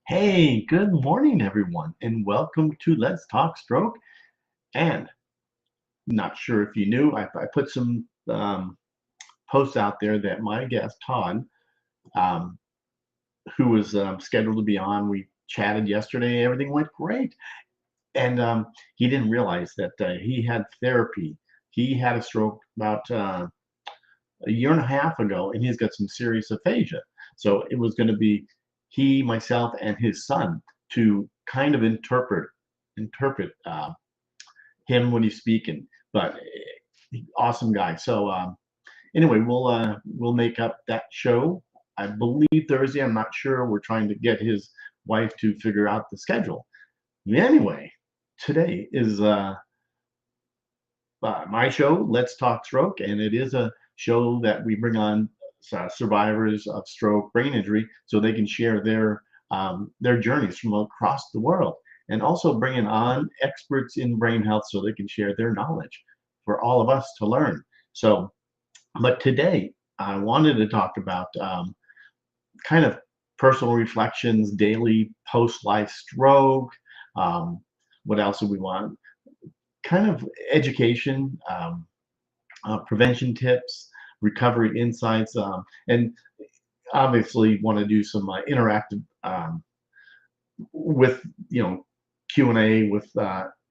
Hey, good morning, everyone, and welcome to Let's Talk Stroke. And not sure if you knew, I put some posts out there that my guest, Todd, um, who was scheduled to be on, we chatted yesterday, everything went great. And he didn't realize that he had therapy. He had a stroke about a year and a half ago, and he's got some serious aphasia. So it was going to be he, myself, and his son to kind of interpret him when he's speaking. But awesome guy. So anyway, we'll make up that show. I believe Thursday. I'm not sure. We're trying to get his wife to figure out the schedule. Anyway, today is my show, Let's Talk Stroke, and it is a show that we bring on survivors of stroke, brain injury, so they can share their journeys from across the world, and also bringing on experts in brain health so they can share their knowledge for all of us to learn. So, but today I wanted to talk about kind of personal reflections, daily post-life stroke. Um, what else do we want? Kind of education, prevention tips, recovery insights, and obviously want to do some interactive with Q&A with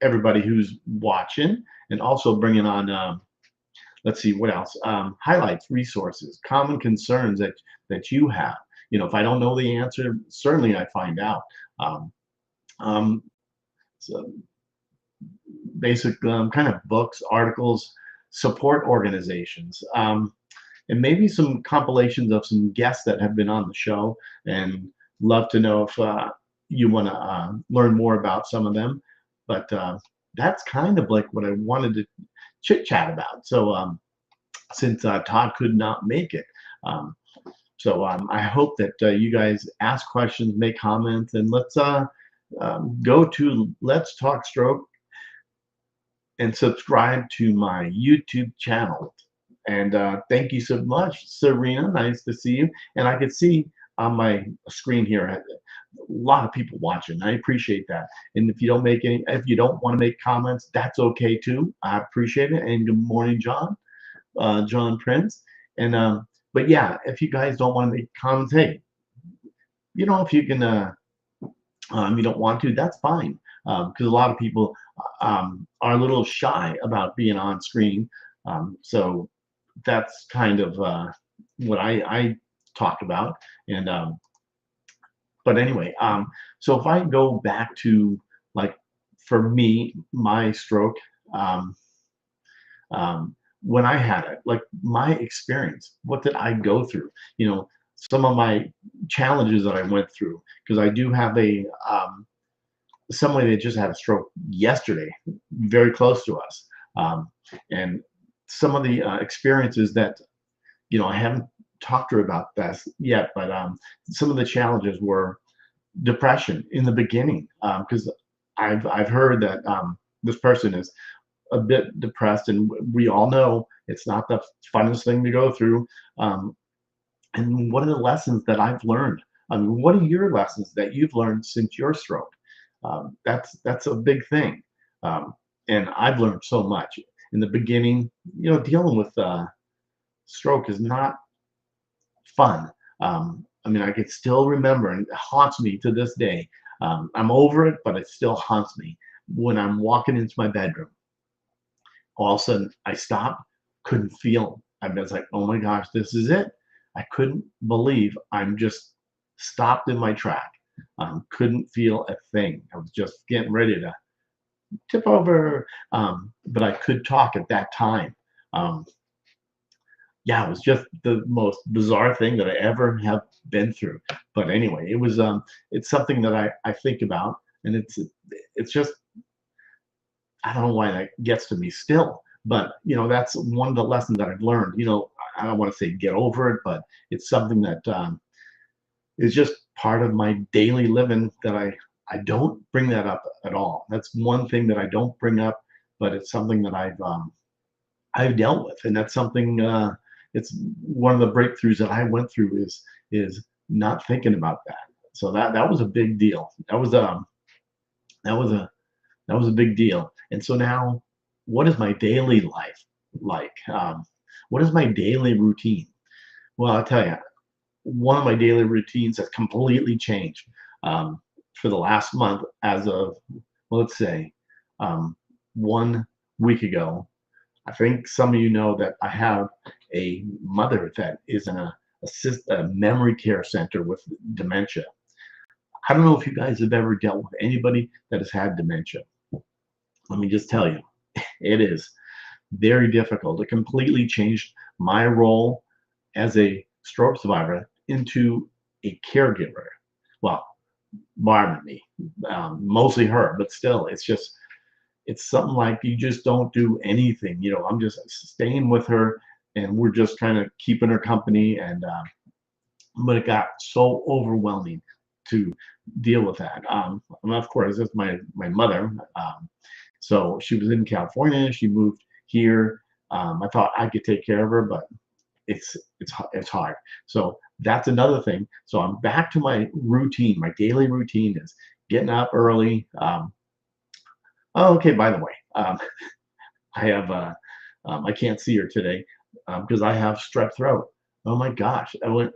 everybody who's watching, and also bringing on let's see what else, highlights, resources, common concerns that you have. If I don't know the answer, certainly I find out. Um, um, so basic kind of books, articles, support organizations, and maybe some compilations of some guests that have been on the show. And love to know if you want to learn more about some of them. But that's kind of like what I wanted to chit chat about. So since Todd could not make it. I hope that you guys ask questions, make comments, and let's go to Let's Talk Stroke and subscribe to my YouTube channel. And thank you so much, Serena. Nice to see you. And I can see on my screen here a lot of people watching. I appreciate that. And if you don't want to make comments, that's okay too. I appreciate it. And good morning, John, John Prince. And but yeah, if you guys don't want to make comments, hey, if you can you don't want to, that's fine. Because a lot of people are a little shy about being on screen. So that's kind of what I talk about. And but anyway, so if I go back to, like, for me, my stroke, um, when I had it, like, my experience, what did I go through? Some of my challenges that I went through, because I do have somebody that just had a stroke yesterday, very close to us. And some of the experiences that, I haven't talked to her about this yet, but some of the challenges were depression in the beginning, because I've heard that this person is a bit depressed, and we all know it's not the funnest thing to go through. And what are the lessons that I've learned? I mean, what are your lessons that you've learned since your stroke? That's a big thing, um, and I've learned so much. In the beginning, dealing with stroke is not fun. I mean, I could still remember, and it haunts me to this day. I'm over it, but it still haunts me when I'm walking into my bedroom. All of a sudden, I stopped, couldn't feel. I was like, oh my gosh, this is it. I couldn't believe I'm just stopped in my track. Couldn't feel a thing. I was just getting ready to tip over, but I could talk at that time. Um, yeah, it was just the most bizarre thing that I ever have been through. But anyway, it's something that I think about, and it's just, I don't know why that gets to me still. But that's one of the lessons that I've learned. I don't want to say get over it, but it's something that is just part of my daily living, that I don't bring that up at all. That's one thing that I don't bring up, but it's something that I've dealt with, and that's something. It's one of the breakthroughs that I went through is not thinking about that. So that was a big deal. That was a that was a big deal. And so now, what is my daily life like? What is my daily routine? Well, I'll tell you, one of my daily routines has completely changed for the last month as of, well, let's say, 1 week ago. I think some of you know that I have a mother that is in a memory care center with dementia. I don't know if you guys have ever dealt with anybody that has had dementia. Let me just tell you, it is very difficult. It completely changed my role as a stroke survivor into a caregiver. Well, bar me, mostly her, but still, it's something like you just don't do anything. I'm just staying with her, and we're just kind of keeping her company. And but it got so overwhelming to deal with that. And of course, it's my mother. So she was in California. She moved here. I thought I could take care of her, but it's hard. So that's another thing. So I'm back to my routine. My daily routine is getting up early. Oh, okay. By the way, I have I can't see her today because I have strep throat. Oh my gosh, I went,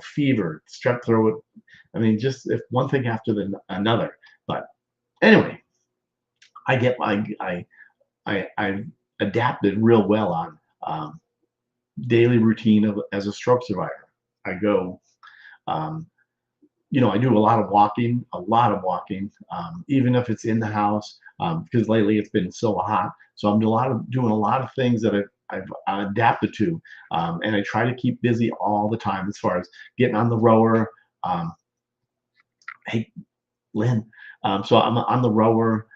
fever, strep throat. I mean, just if one thing after another. But anyway, I get I've adapted real well on daily routine as a stroke survivor. I go, um, I do a lot of walking, even if it's in the house, because lately it's been so hot. So I'm doing a lot of things that I've adapted to, and I try to keep busy all the time as far as getting on the rower. Hey, Lynn. So I'm on the rower.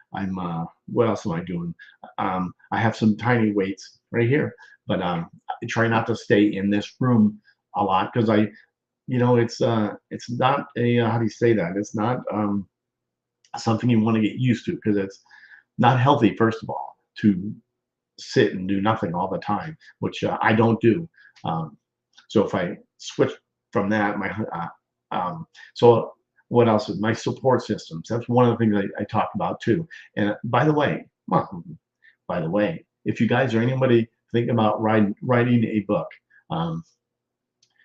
What else am I doing? I have some tiny weights right here, but I try not to stay in this room a lot because it's not a how do you say that? It's not something you want to get used to because it's not healthy, first of all, to sit and do nothing all the time, which I don't do. So if I switch from that, so what else? My support systems. That's one of the things I talk about too. And well, by the way, if you guys or anybody thinking about writing a book, um,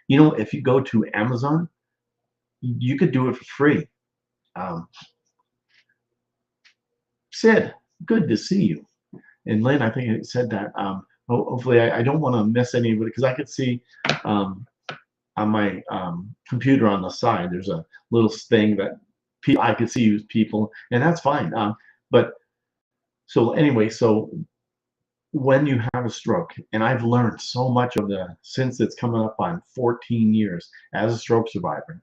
if you go to Amazon, you could do it for free. Um, Sid, good to see you. And Lynn, I think it said that. Hopefully, I don't want to miss anybody because I could see um, on my computer on the side, there's a little thing that I could see people, and that's fine. But so anyway, so when you have a stroke, and I've learned so much since it's coming up on 14 years as a stroke survivor.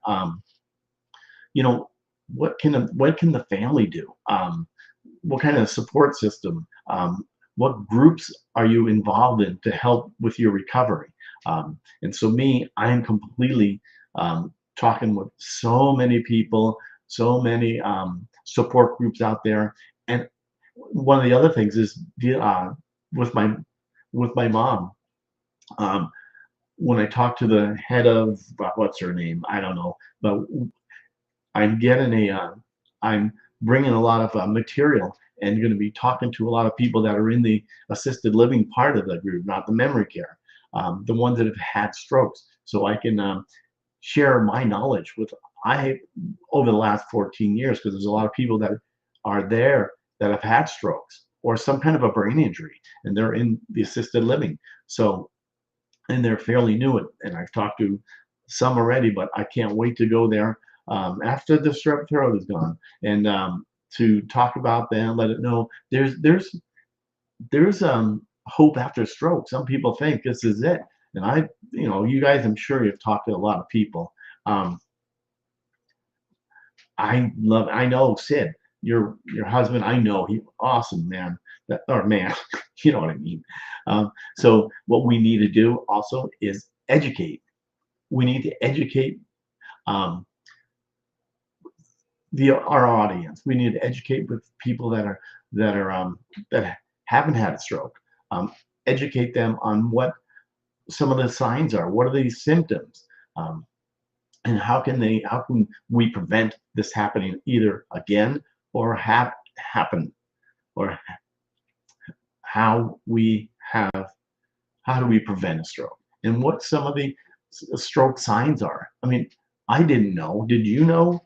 You know, what can the family do? What kind of support system? What groups are you involved in to help with your recovery? And so I'm completely talking with so many people, so many support groups out there. And one of the other things is with my mom. Um, when I talk to the head of what's her name, I don't know, but I'm getting I'm bringing a lot of material and going to be talking to a lot of people that are in the assisted living part of the group, not the memory care, the ones that have had strokes, so I can share my knowledge over the last 14 years, because there's a lot of people that are there that have had strokes or some kind of a brain injury, and they're in the assisted living. So, and they're fairly new, and I've talked to some already, but I can't wait to go there after the strep throat is gone, and to talk about them, let it know there's hope after stroke. Some people think this is it, and you guys, I'm sure you've talked to a lot of people. Um, I know Sid, your husband. I know he's awesome, man. Or man, you know what I mean. So what we need to do also is educate. We need to educate um, our audience. We need to educate with people that haven't had a stroke. Educate them on what some of the signs are. What are these symptoms? Um, and how can we prevent this happening either again or happen, or how we have how do we prevent a stroke, and what some of the stroke signs are. I mean, I didn't know. Did you know,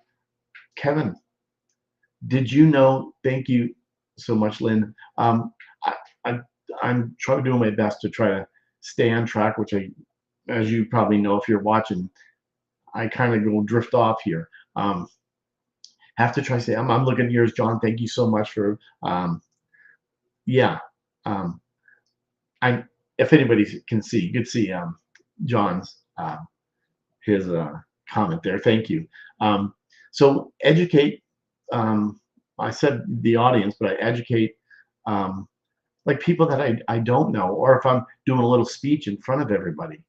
Kevin? Did you know? Thank you so much, Lynn. I, I I'm trying doing my best to try to stay on track, which I, as you probably know if you're watching, I kind of go drift off here. Have to try to say, I'm looking at yours, John. Thank you so much for yeah. Um, I if anybody can see, you could see John's his comment there. Thank you. So educate. I said the audience, but I educate like people that I don't know, or if I'm doing a little speech in front of everybody,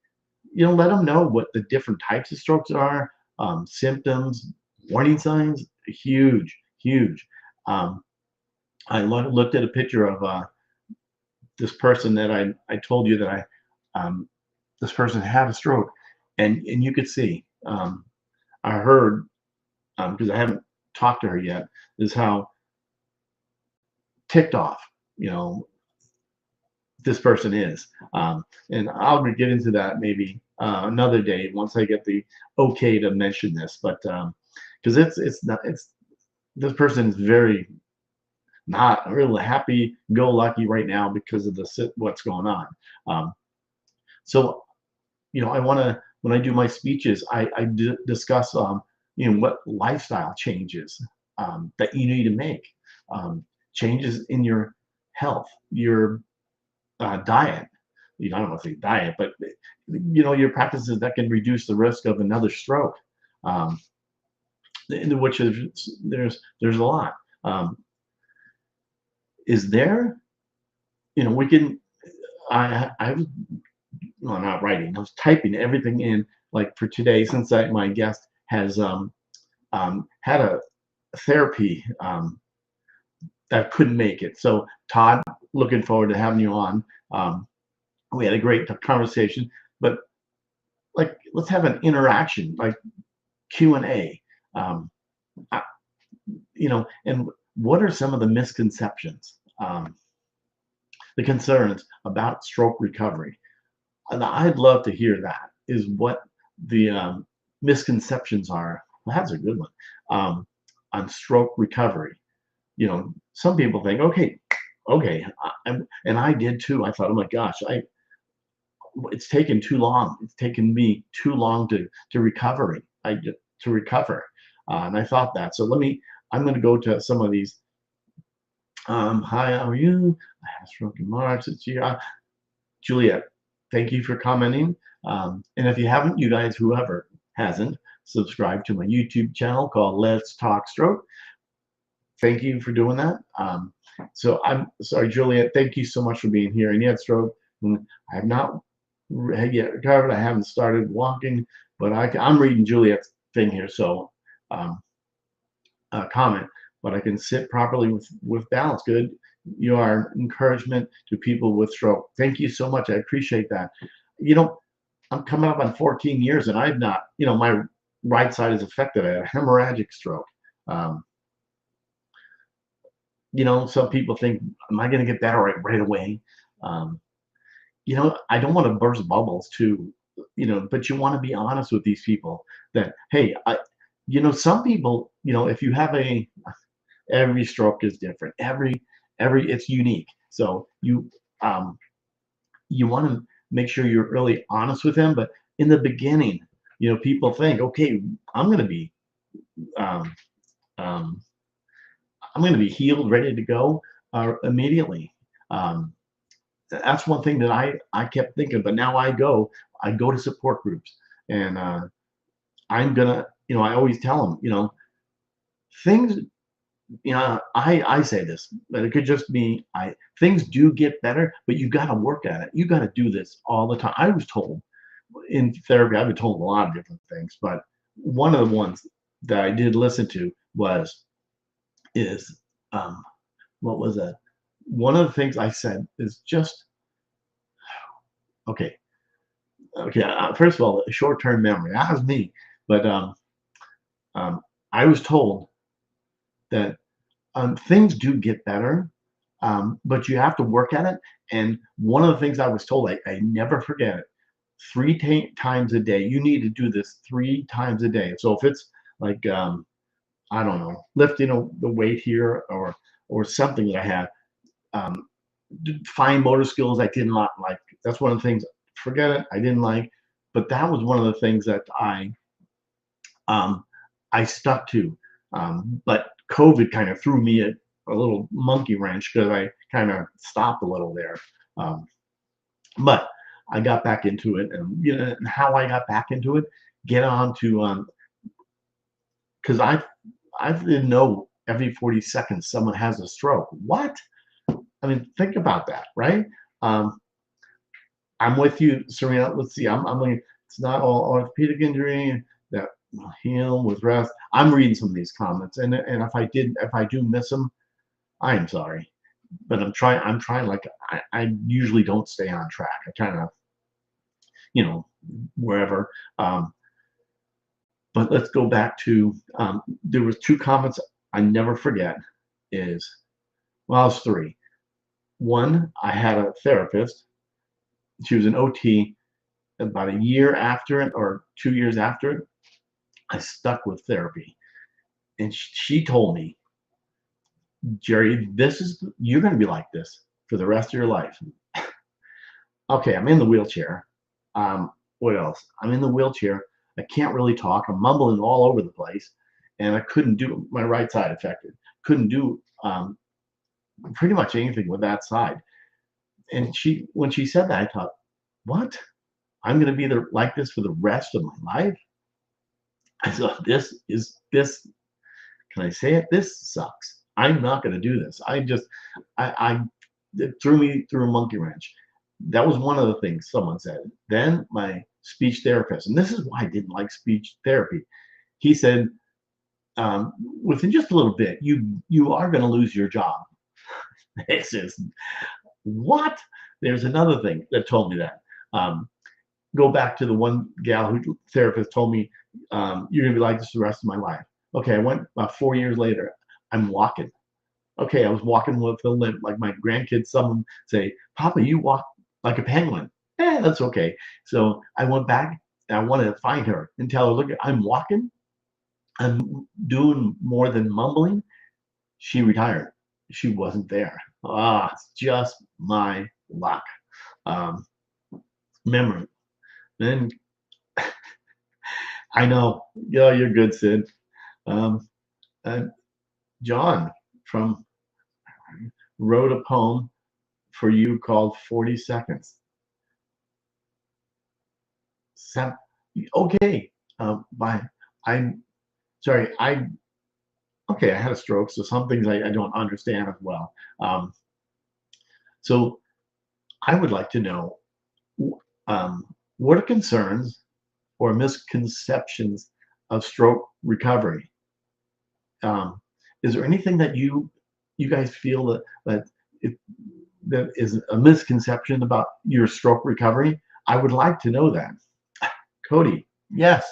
let them know what the different types of strokes are, symptoms, warning signs. Huge, huge. Um, I looked at a picture of this person that I told you that this person had a stroke, and you could see. I heard, because I haven't talked to her yet, is how ticked off this person is. And I'll get into that maybe another day once I get the okay to mention this. But because it's not it's this person is very not really happy-go-lucky right now because of what's going on. So I want to, when I do my speeches, I discuss what lifestyle changes that you need to make, changes in your health, your diet. I don't want to say diet, but your practices that can reduce the risk of another stroke. Um, which is there's a lot. Is there? We can. I was, well, not writing. I was typing everything in, like for today, since my guest has had a therapy that couldn't make it. So Todd, looking forward to having you on. We had a great conversation, but like let's have an interaction, like Q&A. Um, and what are some of the misconceptions, the concerns about stroke recovery? And I'd love to hear that. Is what the misconceptions are. Well, that's a good one, on stroke recovery. Some people think, okay, and I did too. I thought, oh my gosh, it's taken too long. It's taken me too long to recover. To recover, and I thought that. So I'm going to go to some of these. Hi, how are you? I have stroke in March. It's Juliet. Thank you for commenting. And if you haven't, you guys, whoever hasn't, subscribe to my YouTube channel called Let's Talk Stroke. Thank you for doing that. So I'm sorry, Juliet. Thank you so much for being here. And yet, stroke. I have not yet recovered. I haven't started walking, but I'm reading Juliet's thing here. So comment, but I can sit properly with balance. Good. You are encouragement to people with stroke. Thank you so much. I appreciate that. I'm coming up on 14 years and I've not, my right side is affected. I had a hemorrhagic stroke. Some people think, am I going to get better right away? I don't want to burst bubbles too, but you want to be honest with these people that, hey, some people, if you have every stroke is different. It's unique. So you want to make sure you're really honest with them. But in the beginning, people think, okay, I'm going to be um, um, I'm going to be healed, ready to go immediately. That's one thing that I kept thinking. But now I go to support groups, and I'm gonna, I always tell them, things. I say this, but it could just be things do get better, but you got to work at it. You got to do this all the time. I was told in therapy, I've been told a lot of different things, but one of the ones that I did listen to is what was that? One of the things I said is just okay. First of all, short-term memory. That was me. But um, I was told that things do get better, but you have to work at it. And one of the things I was told, I never forget it, times a day. You need to do this 3 times a day. So if it's like, I don't know, lifting the weight here, or something that I have, um, fine motor skills I did not like. That's one of the things. Forget it. I didn't like, but that was one of the things that um, I stuck to. But COVID kind of threw me a little monkey wrench because I kind of stopped a little there. Um, but I got back into it, and and how I got back into it, get on to because I didn't know every 40 seconds someone has a stroke. What? I mean, think about that, right? Um, I'm with you, Serena. Let's see. I'm like, it's not all orthopedic injury that will heal with rest. I'm reading some of these comments, and if I do miss them, I am sorry. But I'm trying. Like I usually don't stay on track. I kind of, wherever. But let's go back to there was 2 comments I never forget. Is Well, it's 3. One, I had a therapist. She was an OT. About a year after it, or 2 years after it, I stuck with therapy. And she told me, Jerry, you're going to be like this for the rest of your life. Okay, I'm in the wheelchair. What else? I'm in the wheelchair. I can't really talk. I'm mumbling all over the place. And I couldn't do my right side affected. Couldn't do pretty much anything with that side. And when she said that, I thought, what? I'm going to be like this for the rest of my life? I thought, this. Can I say it? This sucks. I'm not going to do this. I it threw me through a monkey wrench. That was one of the things someone said. Then my speech therapist, and this is why I didn't like speech therapy. He said, within just a little bit, you are going to lose your job. It's just what? There's another thing that told me that. Go back to the one gal who therapist told me, you're going to be like this the rest of my life. Okay, I went about 4 years later. I'm walking. Okay, I was walking with a limp. Like my grandkids, someone say, Papa, you walk like a penguin. That's okay. So I went back and I wanted to find her and tell her, look, I'm walking. I'm doing more than mumbling. She retired. She wasn't there. It's just my luck. Um, Memory. Then I know. Yeah, you're good, Sid. Um, and John from wrote a poem for you called 40 Seconds. Okay. Bye. I'm sorry. Okay. I had a stroke, so some things I don't understand as well. So I would like to know what are concerns or misconceptions of stroke recovery? Is there anything that you guys feel that is a misconception about your stroke recovery? I would like to know that. Cody, yes.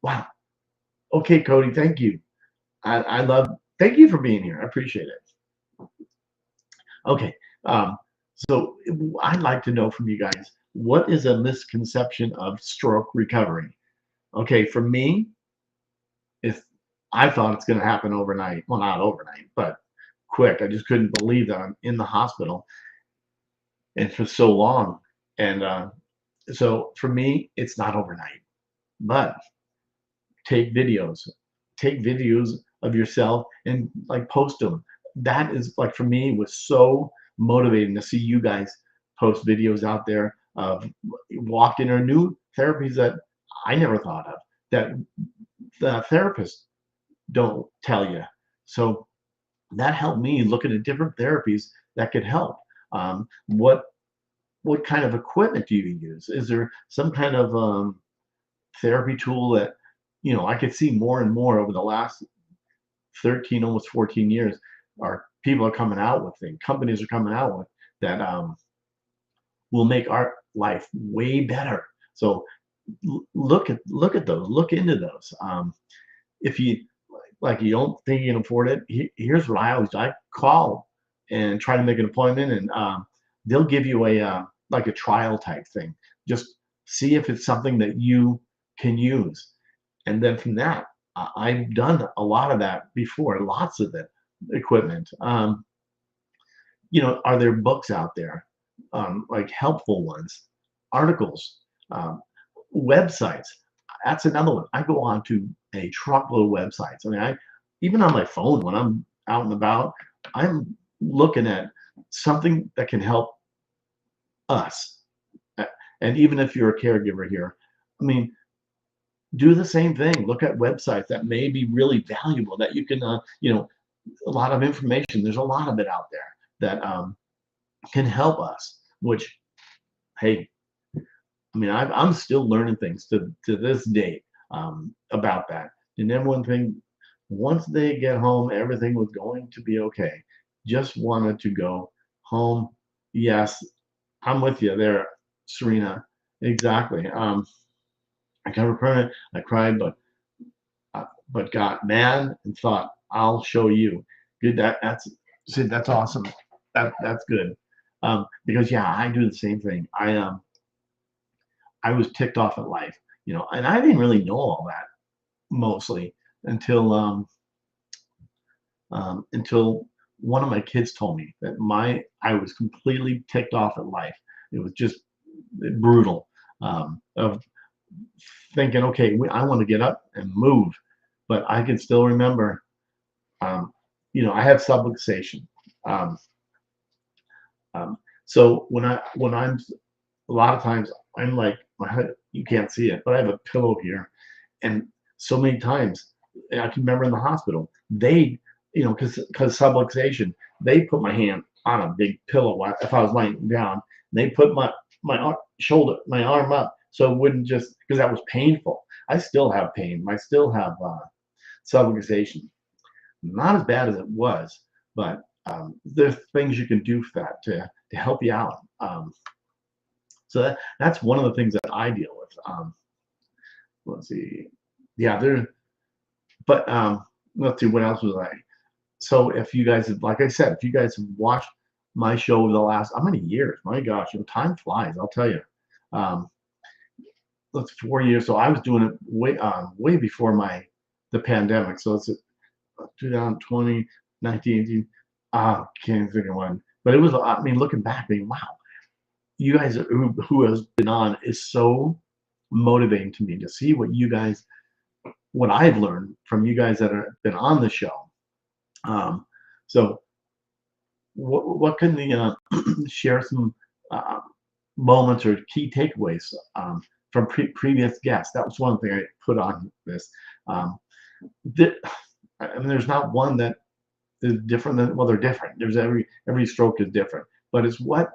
Wow. Okay, Cody, thank you. I love, thank you for being here. I appreciate it. Okay. Um, so I'd like to know from you guys, what is a misconception of stroke recovery? Okay, for me, if I thought it's going to happen overnight, well, not overnight, but quick. I just couldn't believe that I'm in the hospital and for so long. And so for me, it's not overnight, but take videos, take videos of yourself and like post them. That is like for me was so motivating to see you guys post videos out there of walking or new therapies that I never thought of, that the therapists don't tell you. So that helped me look at different therapies that could help. What kind of equipment do you use? Is there some kind of therapy tool that I could see more and more over the last 13, almost 14 years, are people are coming out with things, companies are coming out with that will make our life way better. So look at those, look into those. If you like you don't think you can afford it, here's what I always do. I call and try to make an appointment, and they'll give you a like a trial type thing. Just see if it's something that you can use, and then from that, I've done a lot of that before, lots of it equipment. Are there books out there, like helpful ones, articles, um, websites? That's another one. I go on to a truckload of websites. I mean, I even on my phone when I'm out and about, I'm looking at something that can help us. And even if you're a caregiver here, I mean, do the same thing. Look at websites that may be really valuable that you can, a lot of information. There's a lot of it out there that can help us. Which, hey, I mean, I'm still learning things to this date about that. And then one thing, once they get home, everything was going to be okay. Just wanted to go home. Yes, I'm with you there, Serena. Exactly. I got a permit. I cried, but got mad and thought, I'll show you. Good. That's awesome. That's good. Because yeah, I do the same thing. I was ticked off at life, and I didn't really know all that mostly until until one of my kids told me that I was completely ticked off at life. It was just brutal, of thinking, okay, I want to get up and move, but I can still remember, I have subluxation. Um, um, so when I'm a lot of times I'm like my head, you can't see it, but I have a pillow here, and so many times I can remember in the hospital because subluxation, they put my hand on a big pillow if I was lying down. They put my arm up so it wouldn't just because that was painful. I still have pain. I still have subluxation. Not as bad as it was, but there's things you can do for that to help you out. So that's one of the things that I deal with. Let's see. Yeah, but let's see, what else was I? So if you guys have, like I said, if you guys have watched my show over the last, how many years? My gosh, time flies, I'll tell you. Um, that's 4 years. So I was doing it way before the pandemic. So it's 2020, 19, can't think of one. But it was, I mean, looking back, I mean, wow, you guys who has been on is so motivating to me to see what I've learned from you guys that have been on the show. So what can the share some uh, moments or key takeaways from previous guests? That was one thing I put on this. Um, I mean, there's not one that is different than, well, they're different. There's every stroke is different, but it's what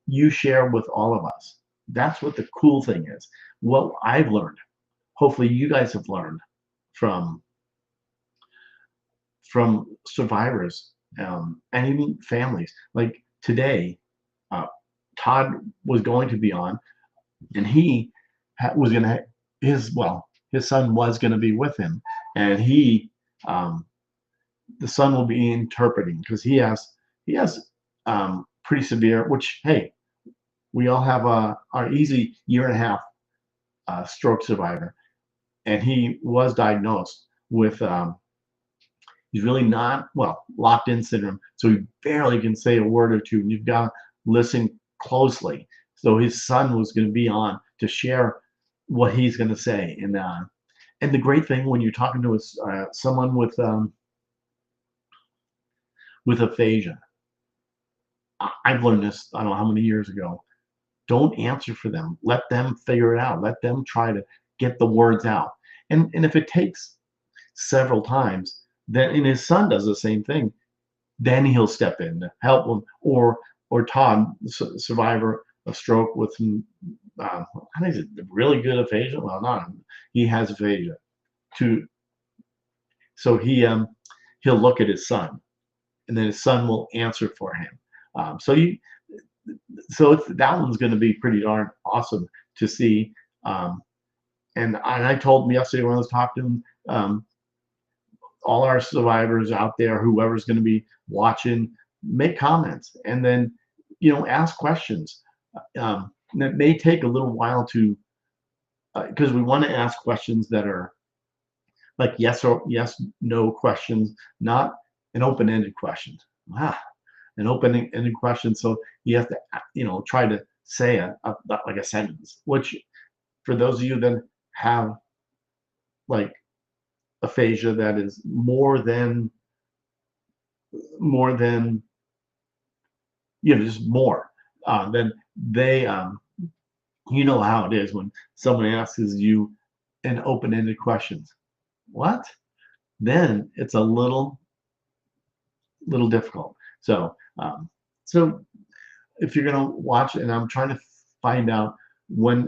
you share with all of us. That's what the cool thing is. What I've learned, hopefully you guys have learned from survivors, and even families. Like today, uh, Todd was going to be on, and he was going to his son was going to be with him, and um, the son will be interpreting because he has pretty severe. Which, hey, we all have our easy year and a half stroke survivor, and he was diagnosed with he's really not, well, locked in syndrome, so he barely can say a word or two, and you've got to listen closely. So his son was going to be on to share what he's going to say, and the great thing when you're talking to someone with aphasia, I've learned this, I don't know how many years ago. Don't answer for them. Let them figure it out. Let them try to get the words out. And if it takes several times, then and his son does the same thing, then he'll step in to help him. Or Todd, survivor of stroke with I think it's really good aphasia. Well, not he has aphasia. To so he'll look at his son, and then his son will answer for him. So that one's going to be pretty darn awesome to see. And I told him yesterday when I was talking to him, all our survivors out there, whoever's going to be watching, make comments, and then ask questions. And it may take a little while to because we want to ask questions that are like yes or yes no questions, not an open-ended question. An open-ended question, so you have to try to say like a sentence, which for those of you that have like aphasia that is more than just more, then they how it is when someone asks you an open-ended question. What? Then it's a little difficult. So if you're gonna watch, and I'm trying to find out when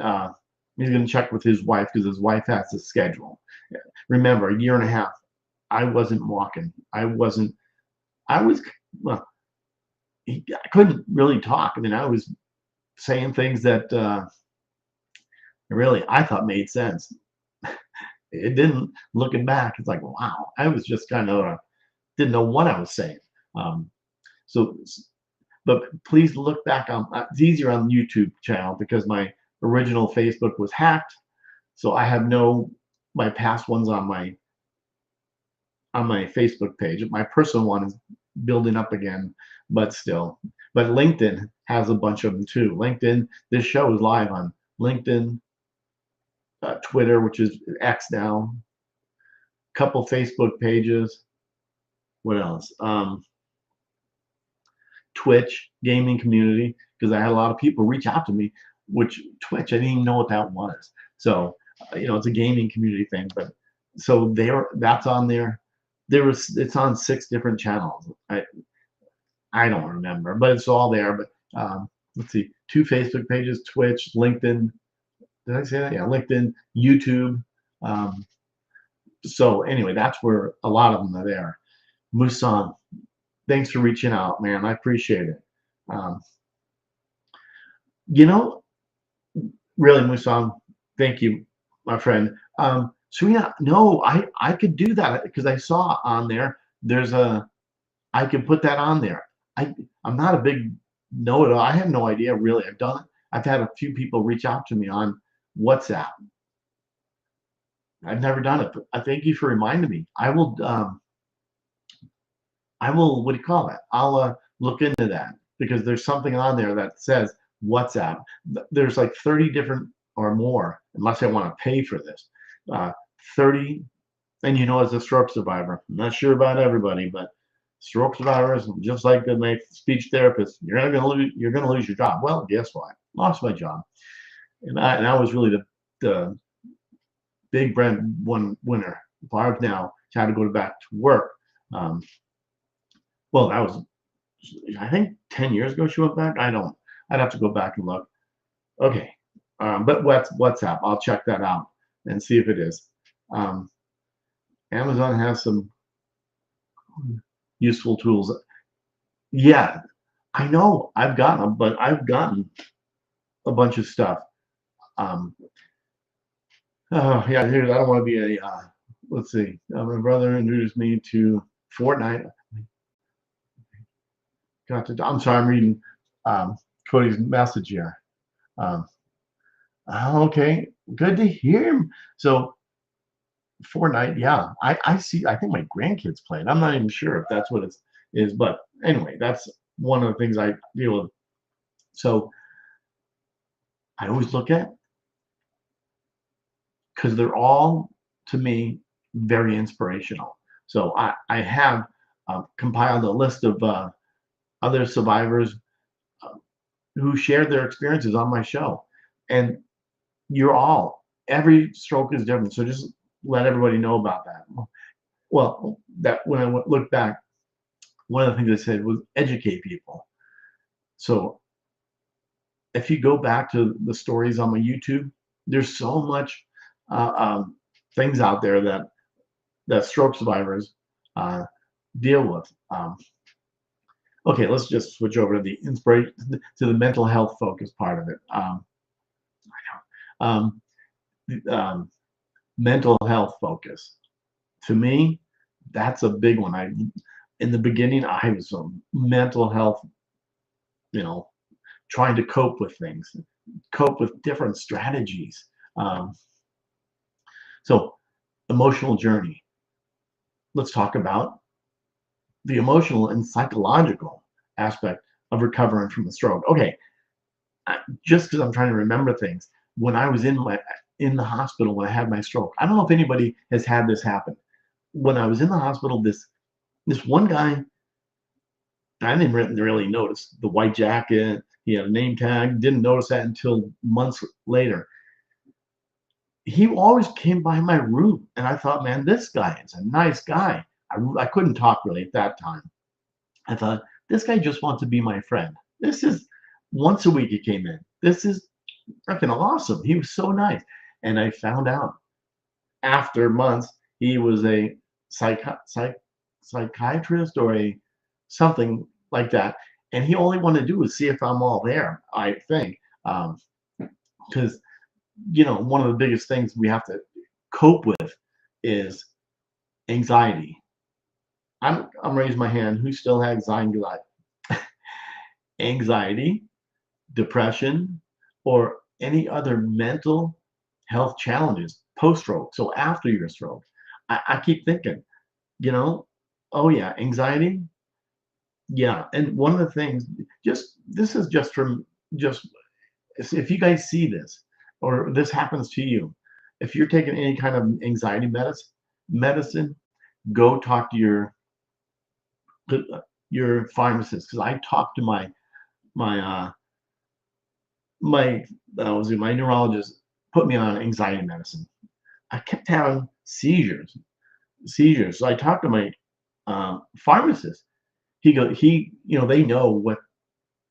he's gonna check with his wife, because his wife has to schedule. Remember, a year and a half, I wasn't walking. I was well. I couldn't really talk. I mean, I was saying things that really I thought made sense. It didn't. Looking back, it's like, wow, I was just kind of didn't know what I was saying. Um, so, but please look back on. It's easier on the YouTube channel because my original Facebook was hacked, so I have my past ones on my Facebook page. My personal one is building up again, but still. But LinkedIn has a bunch of them too. LinkedIn. This show is live on LinkedIn, Twitter, which is X now, couple Facebook pages. What else? Twitch gaming community, because I had a lot of people reach out to me, which Twitch, I didn't even know what that was. So it's a gaming community thing, but so that's on there. It's on 6 different channels. I don't remember, but it's all there. But let's see, 2 Facebook pages, Twitch, LinkedIn. Did I say that? Yeah, LinkedIn, YouTube. So anyway, that's where a lot of them are there. Musan, thanks for reaching out, man. I appreciate it. Um, you know, really, Musan, thank you, my friend. So yeah, no, I could do that because I saw on there. I can put that on there. I'm not a big know-it-all. I have no idea really. I've had a few people reach out to me on WhatsApp. I've never done it, but I thank you for reminding me. I will, what do you call that? I'll look into that because there's something on there that says WhatsApp. There's like 30 different or more, unless I want to pay for this. 30, and as a stroke survivor, I'm not sure about everybody, but stroke survivors, just like my speech therapist, you're gonna lose your job. Well, guess what? Lost my job, and I was really the big brand one winner. If I was now had to go back to work, um, well, that was I think 10 years ago she went back. I'd have to go back and look. Okay. But WhatsApp, I'll check that out and see if it is. Um, Amazon has some useful tools. Yeah, I know I've gotten them, but I've gotten a bunch of stuff. Um, oh, yeah, here, I don't want to be let's see. My brother introduced me to Fortnite. I'm sorry, I'm reading Cody's message here. Um, okay, good to hear him. So Fortnite, yeah, I see. I think my grandkids play it. I'm not even sure if that's what it is, but anyway, that's one of the things I deal with. So I always look at because they're all to me very inspirational. So I have compiled a list of other survivors uh, who shared their experiences on my show, and every stroke is different. So just let everybody know about that. Well, that when I look back, one of the things I said was educate people. So if you go back to the stories on my YouTube, there's so much things out there that stroke survivors uh, deal with. Okay, let's just switch over to the inspiration to the mental health focus part of it. Um, mental health focus. To me, that's a big one. In the beginning, I was a mental health, you know, trying to cope with things, cope with different strategies. Um, so, emotional journey. Let's talk about the emotional and psychological aspect of recovering from a stroke. Okay, just because I'm trying to remember things, when I was in the hospital when I had my stroke, I don't know if anybody has had this happen. When I was in the hospital, this one guy, I didn't really notice the white jacket. He had a name tag. Didn't notice that until months later. He always came by my room, and I thought, man, this guy is a nice guy. I couldn't talk really at that time. I thought, this guy just wants to be my friend. This is once a week he came in. This is freaking awesome. He was so nice. And I found out after months he was a psychiatrist or a something like that. And he only wanted to do is see if I'm all there, I think. Because, one of the biggest things we have to cope with is anxiety. I'm raising my hand. Who still has anxiety, depression, or any other mental health challenges post-stroke? So after your stroke, I keep thinking, you know, oh yeah, anxiety, yeah. And one of the things, this is just from just if you guys see this or this happens to you, if you're taking any kind of anxiety medicine, go talk to your pharmacist because I talked to my my was it my neurologist put me on anxiety medicine. I kept having seizures. So I talked to my pharmacist. They know what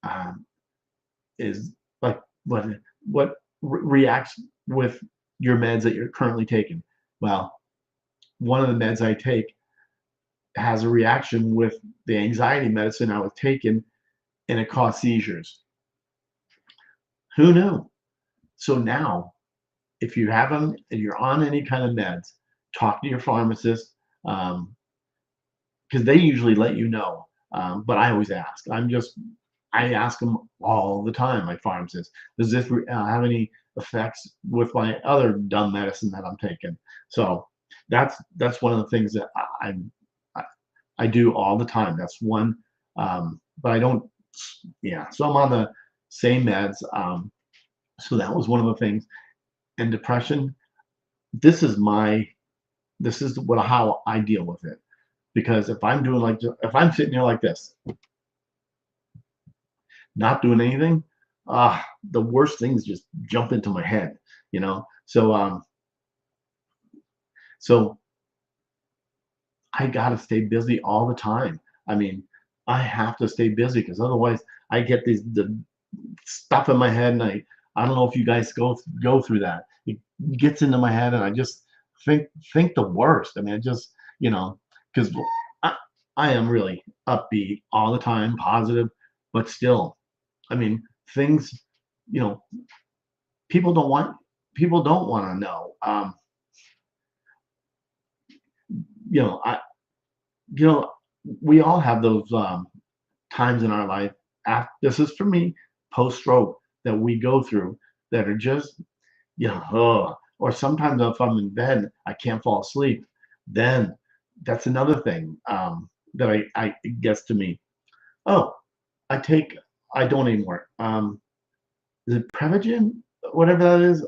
um, is like what reacts with your meds that you're currently taking. Well, one of the meds I take has a reaction with the anxiety medicine I was taking, and it caused seizures. Who knew? So now, if you're on any kind of meds, talk to your pharmacist because they usually let you know. But I always ask. I ask them all the time. My pharmacist, does this have any effects with my other dumb medicine that I'm taking? So that's one of the things that I, I do all the time. That's one, but I don't. Yeah, so I'm on the same meds. So that was one of the things. And depression. This is my. This is how I deal with it. Because if I'm sitting here like this, not doing anything, the worst things just jump into my head, you know. So I gotta stay busy all the time. I mean, I have to stay busy because otherwise I get the stuff in my head, and I don't know if you guys go through that. It gets into my head, and I just think the worst. I mean, I just because I, I am really upbeat all the time, positive, but still, I mean, things, you know, people don't want people don't want to know. You know, I you know, we all have those times in our life. This is for me, post stroke that we go through that are just or sometimes if I'm in bed, I can't fall asleep. Then that's another thing that I it gets to me. Oh, I take I don't anymore. Is it Prevagen? Whatever that is.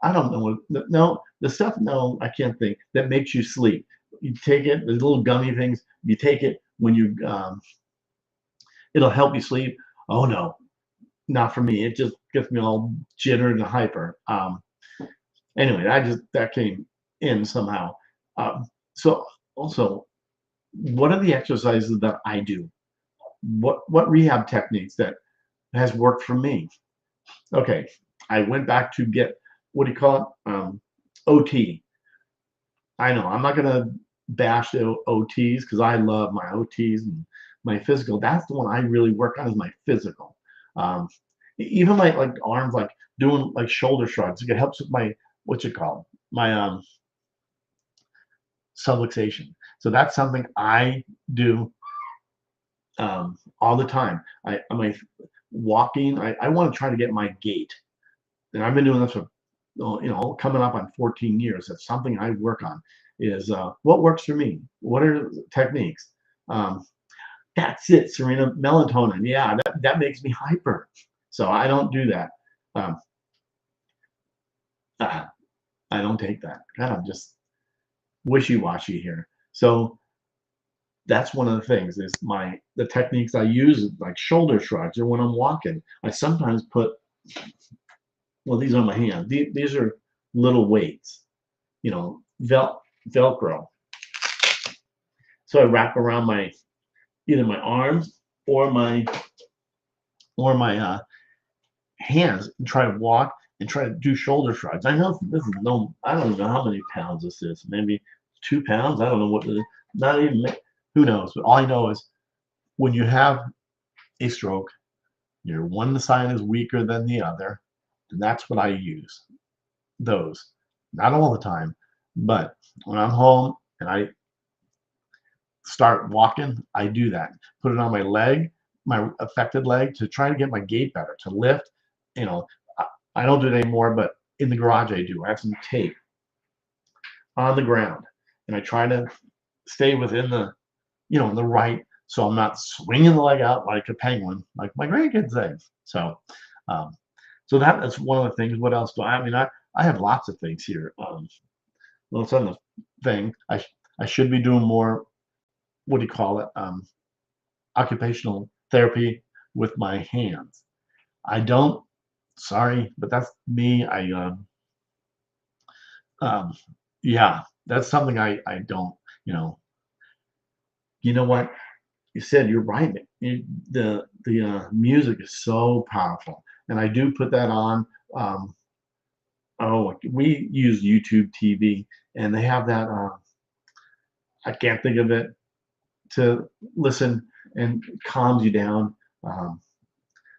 I don't know. No, the stuff. No, I can't think. That makes you sleep. You take it. The little gummy things. You take it when it'll help you sleep. Oh no, not for me. It just gets me all jittered and hyper. Anyway, that came in somehow. So also, what are the exercises that I do? What rehab techniques that has worked for me? Okay, I went back to get what do you call it? OT. I know I'm not gonna bash the OTs because I love my OTs and my physical. That's the one I really work on is my physical. Um, Even my like arms, like doing like shoulder shrugs. It helps with my what's it called? My subluxation. So that's something I do all the time. I'm walking. I want to try to get my gait, and I've been doing this for coming up on 14 years. That's something I work on. Is what works for me. What are the techniques? Um, that's it, Serena. Melatonin. Yeah, that makes me hyper. So I don't do that. Um, uh, I don't take that. Kind of just wishy-washy here. So that's one of the things is the techniques I use, like shoulder shrugs, or when I'm walking. I sometimes put, well, these are my hands. These are little weights, Velcro. So I wrap around either my arms or my hands and try to walk and try to do shoulder shrugs. I know this is I don't know how many pounds this is. Maybe 2 pounds. I don't know not even, who knows? But all I know is when you have a stroke, your one side is weaker than the other. And that's what I use. Those. Not all the time, but when I'm home and I start walking, I do that. Put it on my leg, my affected leg, to try to get my gait better, to lift. You know, I don't do it anymore, but in the garage I do. I have some tape on the ground, and I try to stay within the right, so I'm not swinging the leg out like a penguin, like my grandkids say. So, um, so that's one of the things. What else do I mean? I have lots of things here. Well, it's on the thing. I should be doing more. What do you call it? Occupational therapy with my hands. I don't. Sorry, but that's me. Um, yeah, that's something I don't. You know. You know what? You said you're right. The music is so powerful, and I do put that on. Um, oh, we use YouTube TV, and they have that. I can't think of it, to listen and calms you down. Um,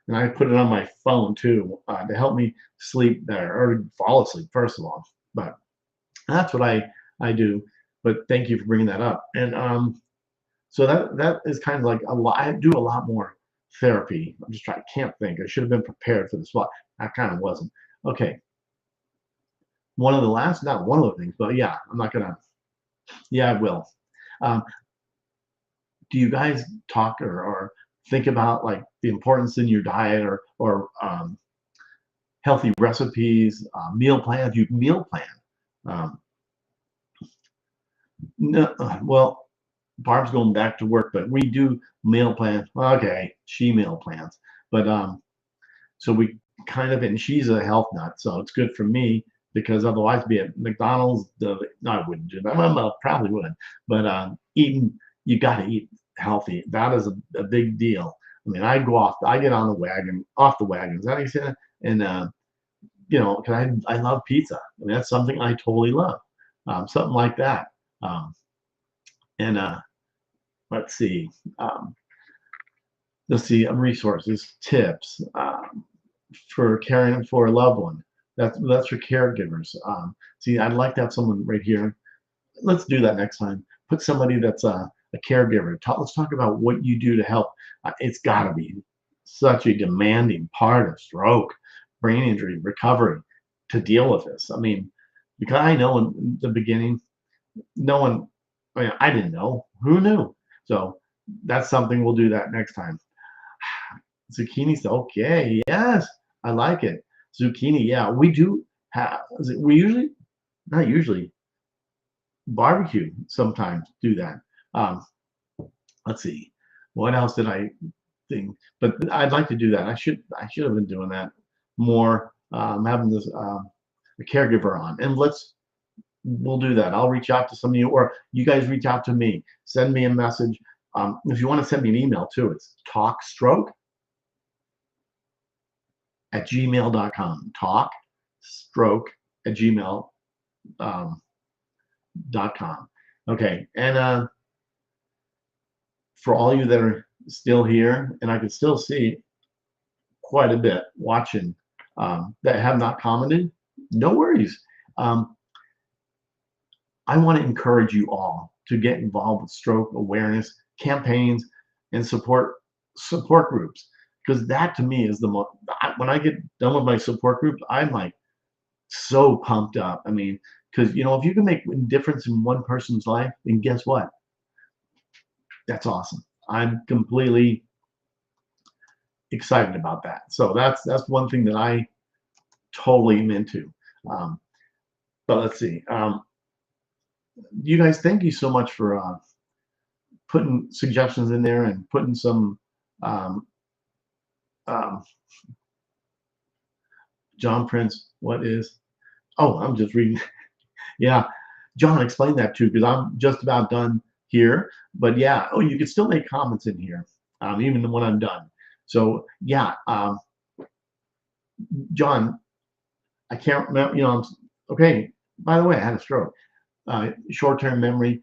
and I put it on my phone too, to help me sleep better or fall asleep. First of all, but that's what I do. But thank you for bringing that up. And so that is kind of like a lot. I do a lot more therapy. I'm just trying. I can't think. I should have been prepared for this. But I kind of wasn't. Okay. Not one of the things, but yeah, I'm not gonna. Yeah, I will. Um, do you guys talk or think about like the importance in your diet or healthy recipes, meal plans? You meal plan. Um, no, well, Barb's going back to work, but we do meal plans. Okay, she meal plans, but so we kind of, and she's a health nut, so it's good for me because otherwise, be at McDonald's, no, I wouldn't do that. Well, I probably would, but eating, you got to eat healthy. That is a big deal. I mean, I get on the wagon, off the wagon. Is that how you say that? And because I love pizza. I mean, that's something I totally love. Something like that. Um, and let's see. Um, let's see. Resources, tips. For caring for a loved one. That's for caregivers. See, I'd like to have someone right here. Let's do that next time. Put somebody that's a caregiver. Let's talk about what you do to help. It's got to be such a demanding part of stroke, brain injury, recovery to deal with this. I mean, because I know in the beginning, no one, I didn't know. Who knew? So that's something we'll do that next time. Zucchini's okay. Yes, I like it. Zucchini. Yeah, we do have. We usually, not usually, barbecue sometimes do that. Um, let's see. What else did I think? But I'd like to do that. I should have been doing that more. Having this a caregiver on, and we'll do that. I'll reach out to some of you, or you guys reach out to me. Send me a message. If you want to send me an email too, it's talkstroke at gmail.com. Talkstroke at gmail.com. Okay, and for all you that are still here, and I can still see quite a bit watching that have not commented, no worries. I want to encourage you all to get involved with stroke awareness campaigns and support groups, because that to me is the most. When I get done with my support group, I'm like so pumped up. I mean, because if you can make a difference in one person's life, then guess what? That's awesome. I'm completely excited about that. So that's one thing that I totally am into. Um, but let's see. You guys, thank you so much for putting suggestions in there and putting some um, um, John Prince. What is? Oh, I'm just reading. Yeah, John, explain that too, because I'm just about done here. But yeah, oh, you can still make comments in here, even when I'm done. So yeah, John, I can't remember. Okay. By the way, I had a stroke. Short-term memory.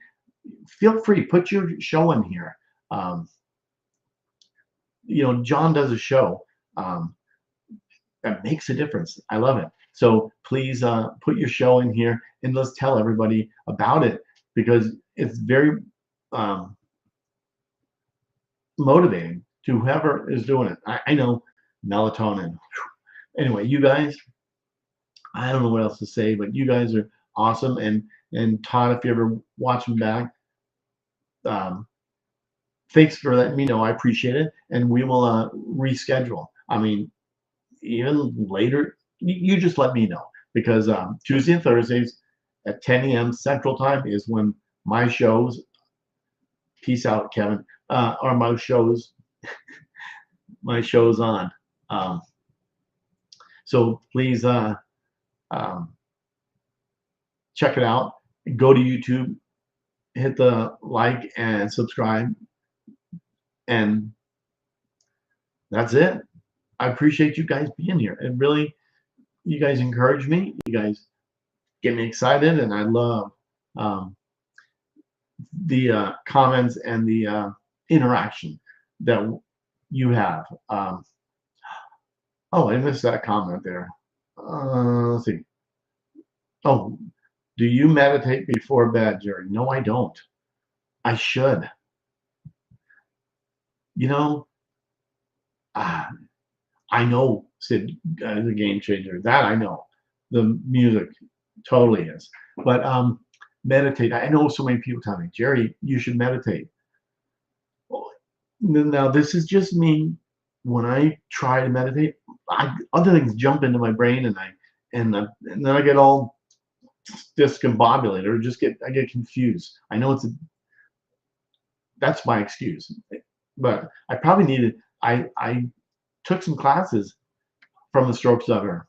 Feel free, put your show in here. Um, John does a show um, that makes a difference. I love it. So please put your show in here and let's tell everybody about it, because it's very um, motivating to whoever is doing it. I know melatonin. Anyway, you guys, I don't know what else to say, but you guys are awesome. And Todd, if you ever watch them back, um, thanks for letting me know. I appreciate it, and we will reschedule. I mean, even later, you just let me know, because Tuesday and Thursdays at 10 a.m. Central Time is when my shows. Peace out, Kevin. Are my shows on. Um, so please um, check it out. Go to YouTube, hit the like and subscribe, and that's it. I appreciate you guys being here. And really, you guys encourage me. You guys get me excited, and I love um, the comments and the interaction that you have. Oh, I missed that comment there. Let's see. Oh, do you meditate before bed, Jerry? No, I don't. I should. You know, uh, I know Sid is a game changer. That I know. The music totally is. But meditate. I know so many people tell me, Jerry, you should meditate. Now, this is just me. When I try to meditate, other things jump into my brain, and then I get all discombobulated, or I get confused. I know that's my excuse, but I probably needed. I took some classes from the stroke sucker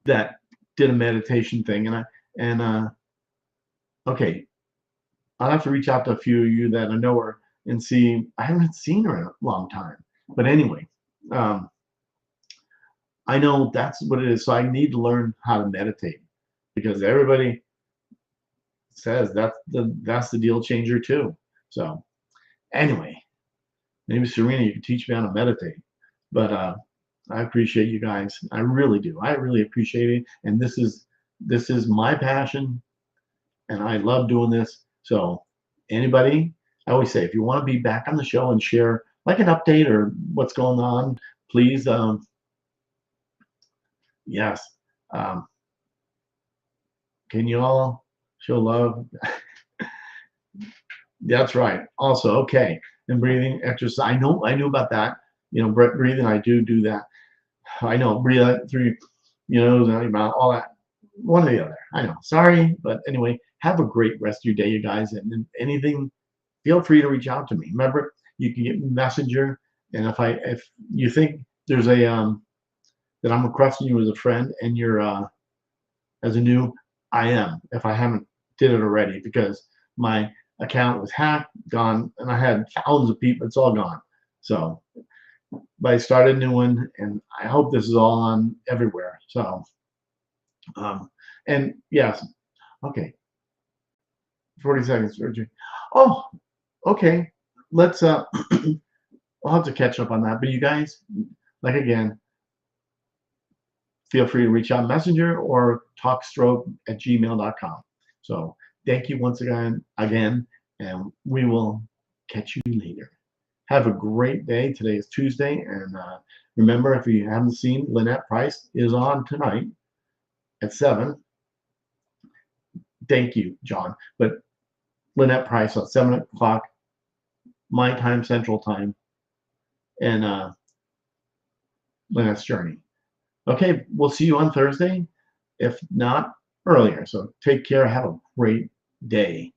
that did a meditation thing, and okay, I'll have to reach out to a few of you that I know her and see. I haven't seen her in a long time, but anyway, um, I know that's what it is. So I need to learn how to meditate, because everybody says that's the deal changer too. So anyway, maybe Serena, you can teach me how to meditate. But I appreciate you guys. I really do. I really appreciate it. And this is my passion, and I love doing this. So anybody, I always say, if you want to be back on the show and share like an update or what's going on, please, yes. Um, can you all show love? That's right. Also, okay. And breathing exercise. I knew about that. Breathing, I do that. I know, breathe out through your nose and out your mouth, all that. One or the other. I know. Sorry, but anyway, have a great rest of your day, you guys. And anything, feel free to reach out to me. Remember, you can get Messenger, and if you think there's a that I'm requesting you as a friend, and you're as a new, I am. If I haven't did it already, because my account was hacked, gone, and I had thousands of people. It's all gone. So, but I started a new one, and I hope this is all on everywhere. So, um, and yes, okay, 40 seconds, surgery. Oh, okay. Let's I'll have to catch up on that. But you guys, like again, feel free to reach out Messenger or talkstroke@gmail.com. So thank you once again, and we will catch you later. Have a great day. Today is Tuesday, and remember, if you haven't seen, Lynette Price is on tonight at 7. Thank you, John. But Lynette Price at 7 o'clock, my time, Central Time, and Lynette's Journey. Okay, we'll see you on Thursday, if not earlier. So take care. Have a great day.